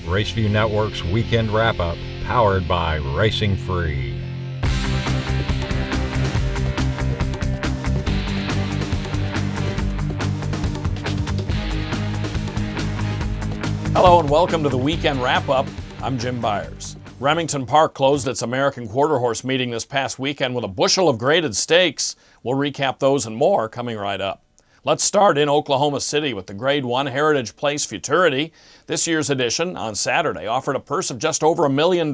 RaceView Network's Weekend Wrap-Up, powered by Racing Free. Hello and welcome to the Weekend Wrap-Up. I'm Jim Byers. Remington Park closed its American Quarter Horse meeting this past weekend with a bushel of graded stakes. We'll recap those and more coming right up. Let's start in Oklahoma City with the Grade 1 Heritage Place Futurity. This year's edition, on Saturday, offered a purse of just over $1 million.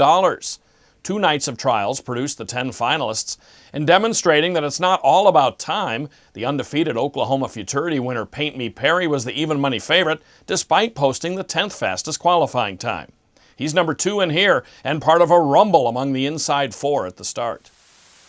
2 nights of trials produced the 10 finalists, and demonstrating that it's not all about time, the undefeated Oklahoma Futurity winner Paint Me Perry was the even money favorite, despite posting the 10th fastest qualifying time. He's number 2 in here, and part of a rumble among the inside 4 at the start.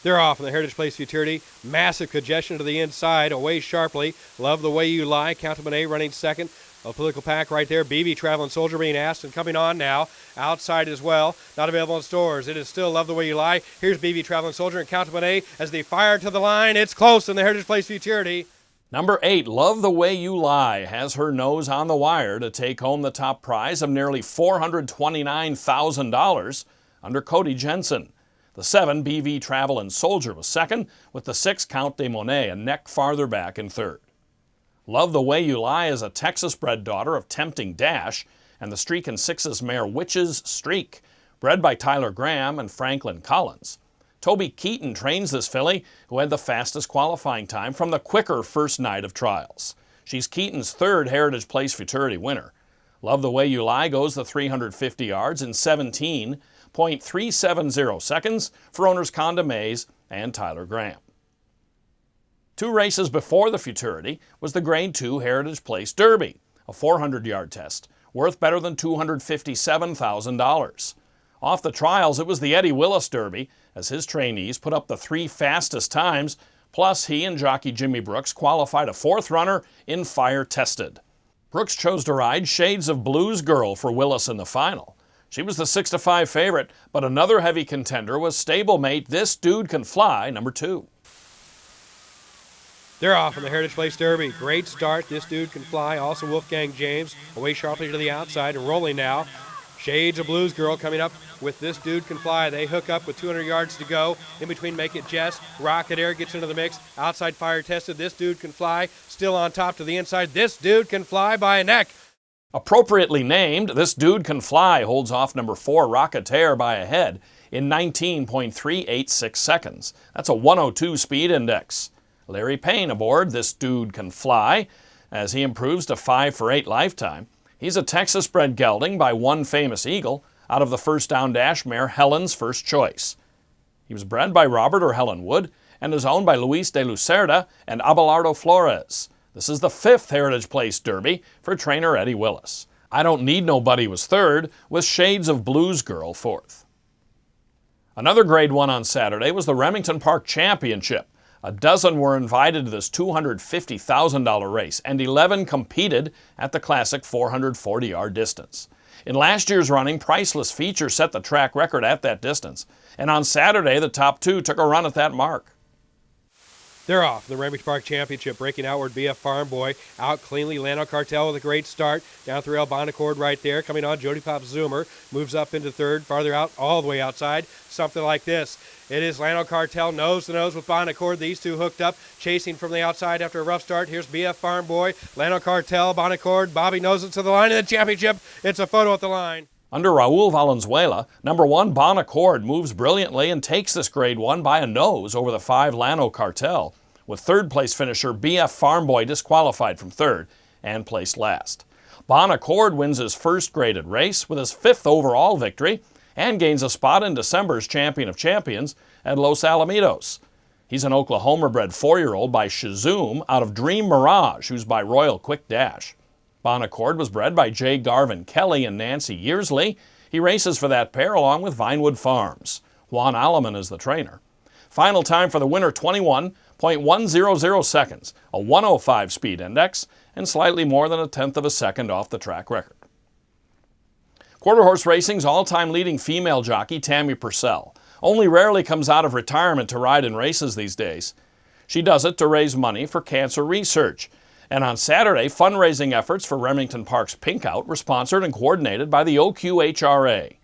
They're off in the Heritage Place Futurity. Massive congestion to the inside, away sharply. Love the Way You Lie. Count to A running second. A political pack right there. BB Traveling Soldier being asked and coming on now. Outside as well. Not available in stores. It is still Love the Way You Lie. Here's BB Traveling Soldier and Count to A as they fire to the line. It's close in the Heritage Place Futurity. Number 8, Love the Way You Lie, has her nose on the wire to take home the top prize of nearly $429,000 under Cody Jensen. The 7, BV Travel and Soldier, was second, with the 6, Count de Monet, a neck farther back in third. Love the Way You Lie is a Texas-bred daughter of Tempting Dash and the Streak and Sixes mare Witch's Streak, bred by Tyler Graham and Franklin Collins. Toby Keaton trains this filly, who had the fastest qualifying time from the quicker first night of trials. She's Keaton's 3rd Heritage Place Futurity winner. Love the Way You Lie goes the 350 yards in 17.370 seconds for owners Conda Mays and Tyler Graham. 2 races before the Futurity was the Grade 2 Heritage Place Derby, a 400-yard test, worth better than $257,000. Off the trials, it was the Eddie Willis Derby, as his trainees put up the 3 fastest times, plus he and jockey Jimmy Brooks qualified a 4th runner in Fire Tested. Brooks chose to ride Shades of Blues Girl for Willis in the final. She was the 6-5 favorite, but another heavy contender was stablemate This Dude Can Fly, number 2. They're off in the Heritage Place Derby. Great start. This Dude Can Fly. Also Wolfgang James away sharply to the outside and rolling now. Shades of Blues Girl coming up with This Dude Can Fly. They hook up with 200 yards to go. In between, Make It Jess. Rocket Air gets into the mix. Outside Fire Tested. This Dude Can Fly. Still on top to the inside. This Dude Can Fly by a neck. Appropriately named, This Dude Can Fly holds off number 4, Rocketeer, by a head in 19.386 seconds. That's a 102 speed index. Larry Payne aboard This Dude Can Fly as he improves to 5 for 8 lifetime. He's a Texas-bred gelding by One Famous Eagle out of the First Down Dash mare Helen's First Choice. He was bred by Robert or Helen Wood and is owned by Luis de Lucerda and Abelardo Flores. This is the 5th Heritage Place Derby for trainer Eddie Willis. I Don't Need Nobody was 3rd, with Shades of Blues Girl 4th. Another Grade 1 on Saturday was the Remington Park Championship. A dozen were invited to this $250,000 race, and 11 competed at the classic 440-yard distance. In last year's running, Priceless Feature set the track record at that distance, and on Saturday, the top 2 took a run at that mark. They're off. The Remington Park Championship breaking outward BF Farm Boy. Out cleanly. Lano Cartel with a great start. Down through El Bonaccord right there. Coming on, Jody Pop Zoomer. Moves up into 3rd. Farther out, all the way outside. Something like this. It is Lano Cartel nose to nose with Bonaccord. These 2 hooked up. Chasing from the outside after a rough start. Here's BF Farm Boy. Lano Cartel, Bonaccord. Bobby noses to the line in the championship. It's a photo at the line. Under Raul Valenzuela, number 1 Bonaccord moves brilliantly and takes this Grade 1 by a nose over the 5 Lano Cartel, with 3rd place finisher BF Farm Boy disqualified from 3rd and placed last. Bonaccord wins his 1st graded race with his 5th overall victory and gains a spot in December's Champion of Champions at Los Alamitos. He's an Oklahoma-bred 4-year-old by Shazoom out of Dream Mirage, who's by Royal Quick Dash. Bonaccord was bred by J. Garvin Kelly and Nancy Yearsley. He races for that pair along with Vinewood Farms. Juan Alleman is the trainer. Final time for the winner, 21.100 seconds, a 105 speed index, and slightly more than 1/10 of a second off the track record. Quarter Horse Racing's all-time leading female jockey, Tammy Purcell, only rarely comes out of retirement to ride in races these days. She does it to raise money for cancer research, And on Saturday, fundraising efforts for Remington Park's Pink Out were sponsored and coordinated by the OQHRA.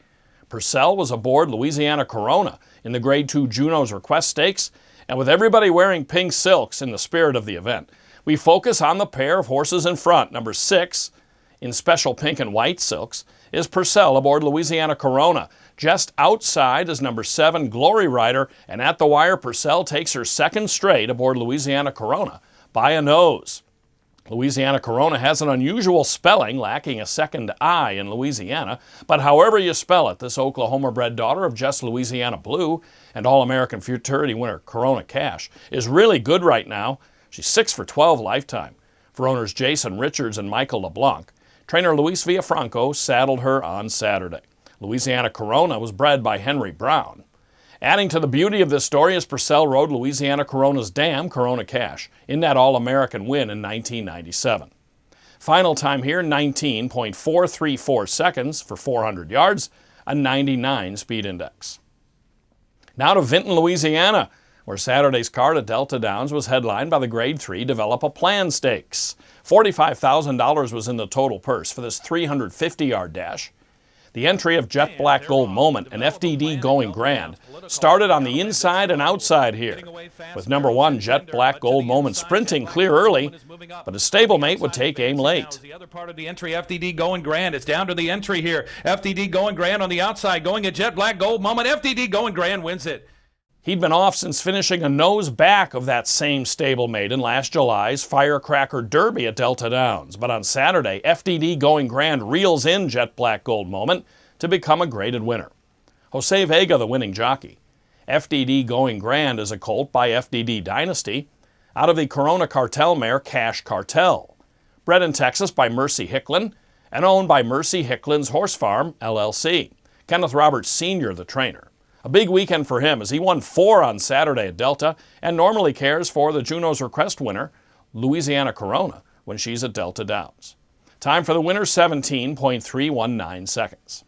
Purcell was aboard Louisiana Corona in the Grade 2 Juno's Request Stakes, and with everybody wearing pink silks in the spirit of the event, we focus on the pair of horses in front. Number 6, in special pink and white silks, is Purcell aboard Louisiana Corona. Just outside is number 7, Glory Rider, and at the wire, Purcell takes her second straight aboard Louisiana Corona by a nose. Louisiana Corona has an unusual spelling, lacking a second I in Louisiana, but however you spell it, this Oklahoma-bred daughter of Just Louisiana Blue and All-American Futurity winner Corona Cash is really good right now. She's 6 for 12 lifetime. For owners Jason Richards and Michael LeBlanc, trainer Luis Villafranco saddled her on Saturday. Louisiana Corona was bred by Henry Brown. Adding to the beauty of this story is Purcell rode Louisiana Corona's dam, Corona Cash, in that All-American win in 1997. Final time here, 19.434 seconds for 400 yards, a 99 speed index. Now to Vinton, Louisiana, where Saturday's card at Delta Downs was headlined by the Grade 3 Develop a Plan Stakes. $45,000 was in the total purse for this 350-yard dash. The entry of Jet Black Gold Moment and FDD Going Grand started on the inside and outside here, with number 1 Jet Black Gold Moment sprinting clear early, but his stablemate would take aim late. The other part of the entry, FDD Going Grand. It's down to the entry here. FDD Going Grand on the outside, going at Jet Black Gold Moment. FDD Going Grand wins it. He'd been off since finishing a nose back of that same stablemate in last July's Firecracker Derby at Delta Downs. But on Saturday, FDD Going Grand reels in Jet Black Gold Moment to become a graded winner. Jose Vega, the winning jockey. FDD Going Grand is a colt by FDD Dynasty out of the Corona Cartel mare Cash Cartel. Bred in Texas by Mercy Hicklin and owned by Mercy Hicklin's Horse Farm, LLC. Kenneth Roberts Sr., the trainer. A big weekend for him as he won 4 on Saturday at Delta and normally cares for the Juno's Request winner, Louisiana Corona, when she's at Delta Downs. Time for the winner, 17.319 seconds.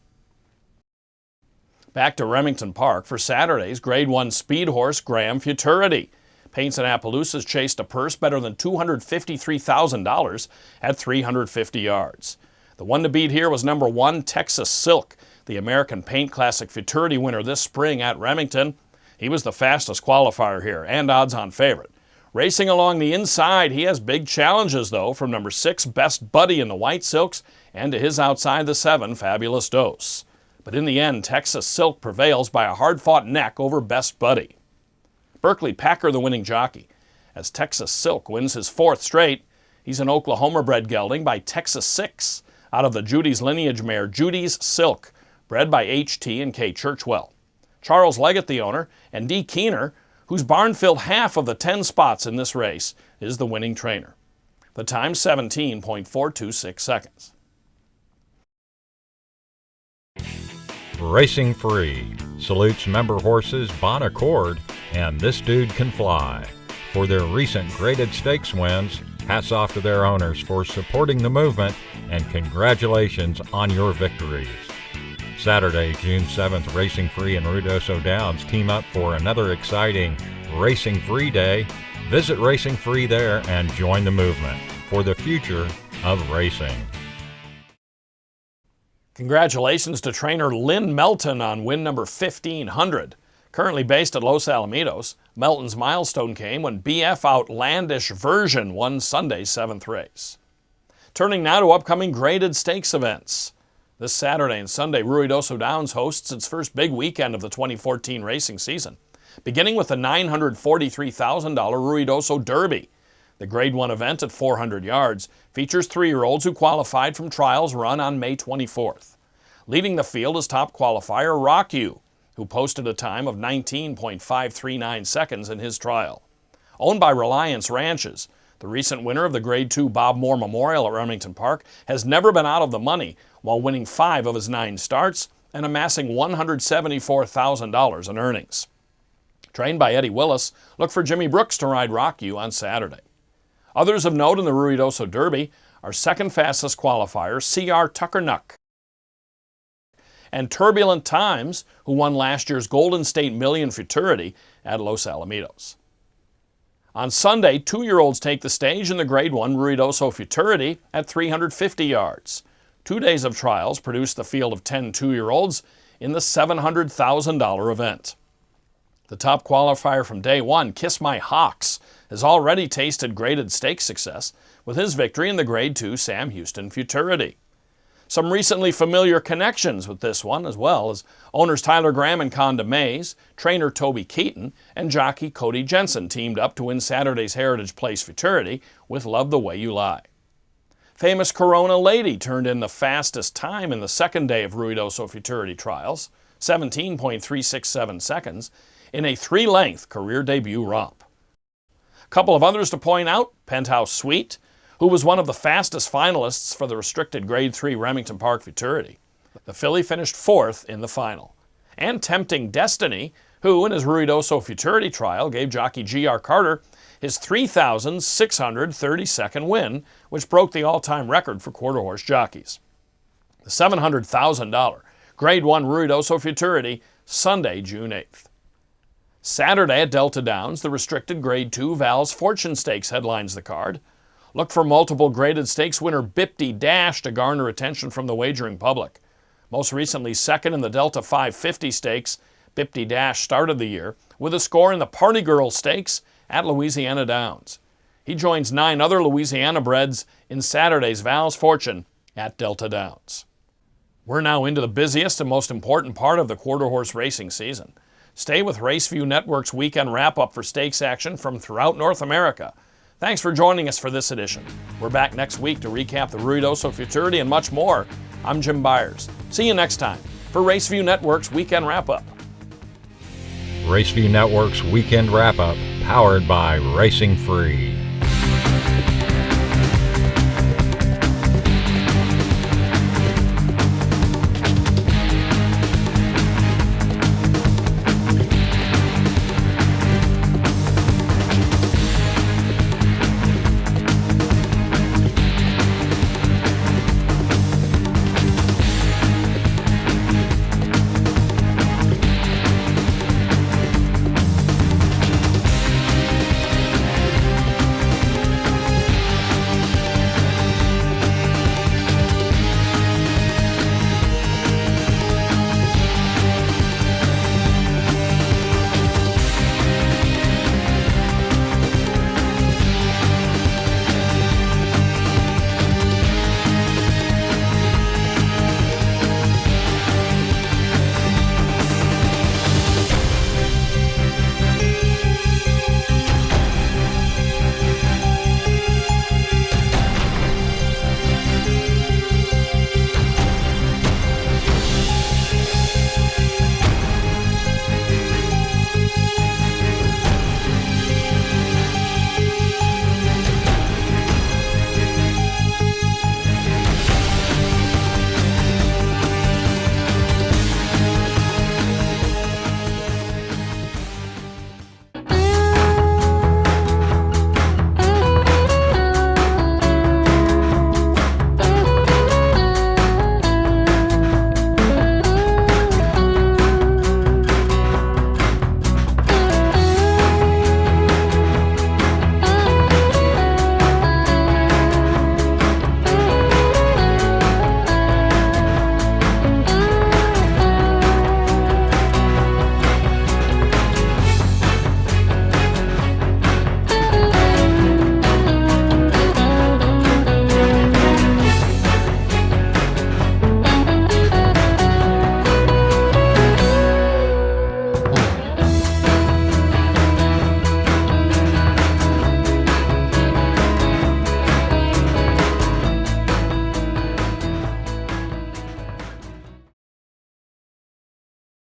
Back to Remington Park for Saturday's Grade 1 speed horse Graham Futurity. Paints and Appaloosas chased a purse better than $253,000 at 350 yards. The one to beat here was number 1 Texas Silk, the American Paint Classic Futurity winner this spring at Remington. He was the fastest qualifier here and odds-on favorite. Racing along the inside, he has big challenges though from number 6 Best Buddy in the white silks and to his outside the 7 Fabulous Dose. But in the end, Texas Silk prevails by a hard-fought neck over Best Buddy. Berkeley Packer, the winning jockey. As Texas Silk wins his 4th straight, he's an Oklahoma-bred gelding by Texas 6 out of the Judy's lineage mare Judy's Silk, bred by H.T. and K. Churchwell. Charles Leggett, the owner, and D. Keener, whose barn filled half of the 10 spots in this race, is the winning trainer. The time, 17.426 seconds. Racing Free salutes member horses Bon Accord and This Dude Can Fly. For their recent graded stakes wins, hats off to their owners for supporting the movement and congratulations on your victories. Saturday, June 7th, Racing Free and Ruidoso Downs team up for another exciting Racing Free Day. Visit Racing Free there and join the movement for the future of racing. Congratulations to trainer Lynn Melton on win number 1500. Currently based at Los Alamitos, Melton's milestone came when BF Outlandish Version won Sunday's 7th race. Turning now to upcoming graded stakes events. This Saturday and Sunday, Ruidoso Downs hosts its first big weekend of the 2014 racing season, beginning with the $943,000 Ruidoso Derby. The Grade 1 event at 400 yards features 3-year-olds who qualified from trials run on May 24th. Leading the field is top qualifier RockU, who posted a time of 19.539 seconds in his trial. Owned by Reliance Ranches, the recent winner of the Grade 2 Bob Moore Memorial at Remington Park has never been out of the money while winning 5 of his 9 starts and amassing $174,000 in earnings. Trained by Eddie Willis, look for Jimmy Brooks to ride RockU on Saturday. Others of note in the Ruidoso Derby are second fastest qualifier C.R. Tuckernuck and Turbulent Times, who won last year's Golden State Million Futurity at Los Alamitos. On Sunday, 2-year-olds take the stage in the Grade 1 Ruidoso Futurity at 350 yards. 2 days of trials produced the field of 10 2-year-olds in the $700,000 event. The top qualifier from day one, Kiss My Hawks, has already tasted graded stakes success with his victory in the Grade 2 Sam Houston Futurity. Some recently familiar connections with this one, as well as owners Tyler Graham and Conda Mays, trainer Toby Keaton, and jockey Cody Jensen teamed up to win Saturday's Heritage Place Futurity with Love the Way You Lie. Famous Corona Lady turned in the fastest time in the second day of Ruidoso Futurity trials, 17.367 seconds, in a 3-length career debut romp. A couple of others to point out, Penthouse Suite, who was one of the fastest finalists for the restricted Grade 3 Remington Park Futurity. The filly finished 4th in the final. And Tempting Destiny, who in his Ruidoso Futurity trial gave jockey G.R. Carter his 3,632nd win, which broke the all-time record for quarter-horse jockeys. The $700,000 Grade 1 Ruidoso Futurity, Sunday, June 8th. Saturday at Delta Downs, the restricted Grade 2 Val's Fortune Stakes headlines the card. Look for multiple graded stakes winner Bipty Dash to garner attention from the wagering public. Most recently second in the Delta 550 Stakes, Bipty Dash started the year with a score in the Party Girl Stakes at Louisiana Downs. He joins 9 other Louisiana breds in Saturday's Val's Fortune at Delta Downs. We're now into the busiest and most important part of the quarter horse racing season. Stay with RaceView Network's weekend wrap-up for stakes action from throughout North America. Thanks for joining us for this edition. We're back next week to recap the Ruidoso Futurity and much more. I'm Jim Byers. See you next time for RaceView Network's Weekend Wrap-Up. RaceView Network's Weekend Wrap-Up, powered by Racing Free.